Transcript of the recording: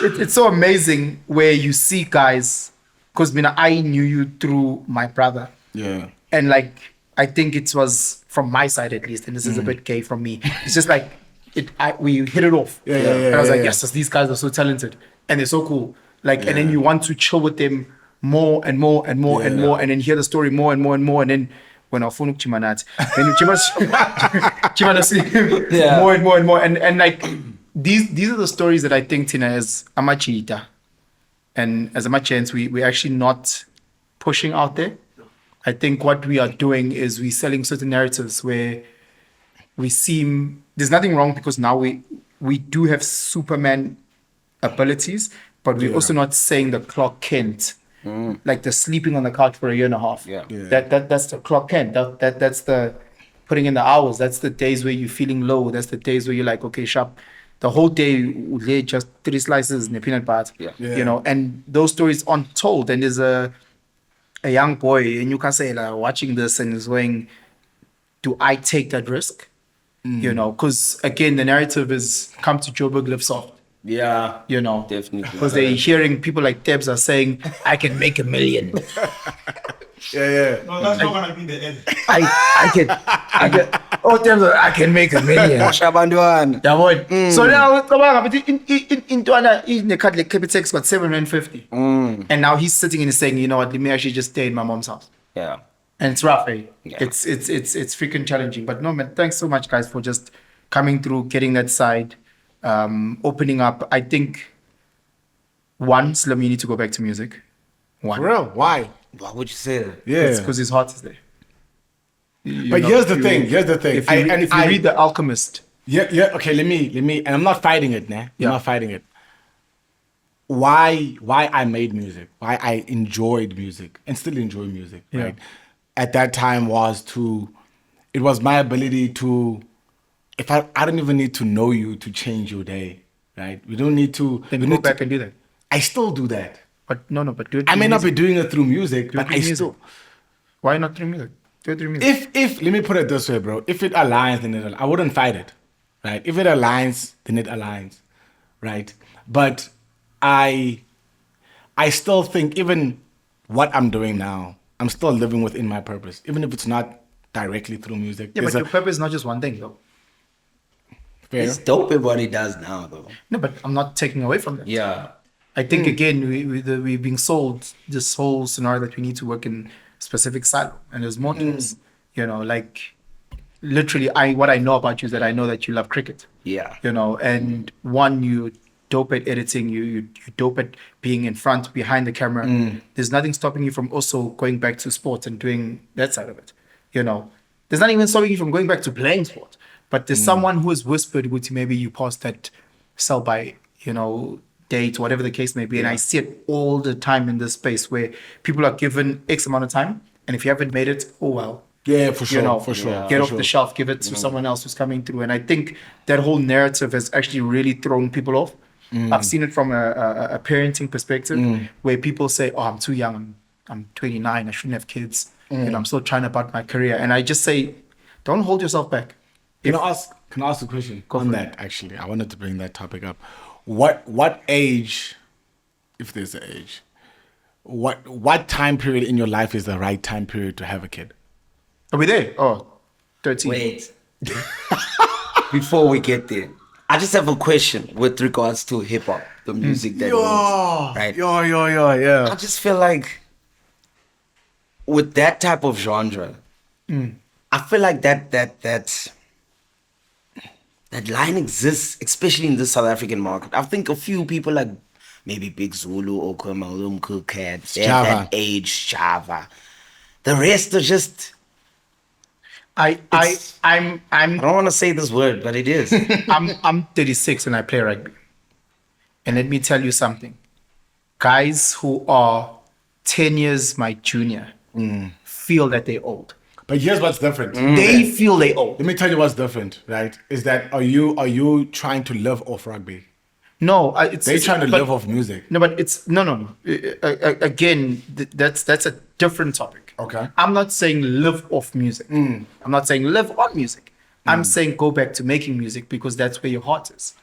It's so amazing where you see guys, because I knew you through my brother. Yeah. And like, I think it was from my side at least, and this is a bit gay from me. It's just like, we hit it off. Yeah. And I was like, yes, these guys are so talented and they're so cool. Like, and then you want to chill with them more and more and more and more, and then hear the story more and more and more. And then when I phone Chimanat, then Chimana see him more and more and more. And like, these are the stories that I think, Tina, as Amachita and as AMAGENTS, we're actually not pushing out there. I think what we are doing is we're selling certain narratives where we seem there's nothing wrong, because now we do have Superman abilities, but we're also not saying the Clark Kent, like the sleeping on the couch for a year and a half. That's the Clark Kent. That's the putting in the hours. That's the days where you're feeling low. That's the days where you're like, okay, sharp. The whole day we just 3 slices and a peanut butter. You know, and those stories aren't told. And there's a young boy in Newcastle watching this and is going, do I take that risk? You know, because again, the narrative is come to Joburg, live soft. Yeah. You know, Definitely. because they're hearing people like Debs are saying, I can make $1 million. No, that's not gonna be the end. I can, Debs, I can make $1 million. Shabanduan. So now, in the cut like Capitex got 750. And now he's sitting and he's saying, you know what, let me actually just stay in my mom's house. Yeah. And it's rough, eh? Yeah. It's freaking challenging. But no, man, thanks so much, guys, for just coming through, getting that side, opening up. I think, one, Slim, you need to go back to music. One. For real? Why? Why would you say that? Yeah. It's because his heart is there. But here's the thing. If you read The Alchemist. Yeah. Okay, let me, and I'm not fighting it, nah. I'm not fighting it. Why I made music, why I enjoyed music and still enjoy music, right? At that time it was my ability to, if I don't even need to know you to change your day, right? We don't need to. Then go back and do that. I still do that. But but do it. I may not be doing it through music, but I still. Why not through music? Do it through music. If let me put it this way, bro. If it aligns, then I wouldn't fight it, right? If it aligns, then it aligns, right? But I still think even what I'm doing now, I'm still living within my purpose, even if it's not directly through music. Yeah, but your purpose is not just one thing, though. Fair. It's dope at what he does now, though. No, but I'm not taking away from that. Yeah. I think, again, we're being sold this whole scenario that we need to work in a specific silo. And there's more to this. You know, like, literally, what I know about you is that I know that you love cricket. Yeah. You know, and one, you dope at editing, you dope at being in front, behind the camera. There's nothing stopping you from also going back to sports and doing that side of it. You know, there's not even stopping you from going back to playing sport. But there's someone who has whispered with you, maybe you passed that sell by, date, whatever the case may be. And I see it all the time in this space where people are given X amount of time. And if you haven't made it, oh well. Yeah, for sure, for sure. Get off the shelf, give it to someone else who's coming through. And I think that whole narrative has actually really thrown people off. I've seen it from a parenting perspective where people say, oh, I'm too young. I'm 29. I shouldn't have kids. I'm still trying about my career. And I just say, don't hold yourself back. Can I ask a question on that, actually? I wanted to bring that topic up. What age, if there's an age, what time period in your life is the right time period to have a kid? Are we there? Oh, 13. Wait. Before we get there, I just have a question with regards to hip hop, the music that we make, right? Yeah. I just feel like with that type of genre, I feel like that line exists, especially in the South African market. I think a few people like maybe Big Zulu or Komalumku Cats, they're at that age, Java. The rest are just. I don't want to say this word, but it is. I'm 36 and I play rugby. And let me tell you something. Guys who are 10 years my junior feel that they're old. But here's what's different. They feel they're old. Let me tell you what's different, right? Is that are you trying to live off rugby? No, they're trying to live off music. No, but it's no. Again, that's a different topic. Okay. I'm not saying live off music. I'm not saying live on music. I'm saying go back to making music because that's where your heart is.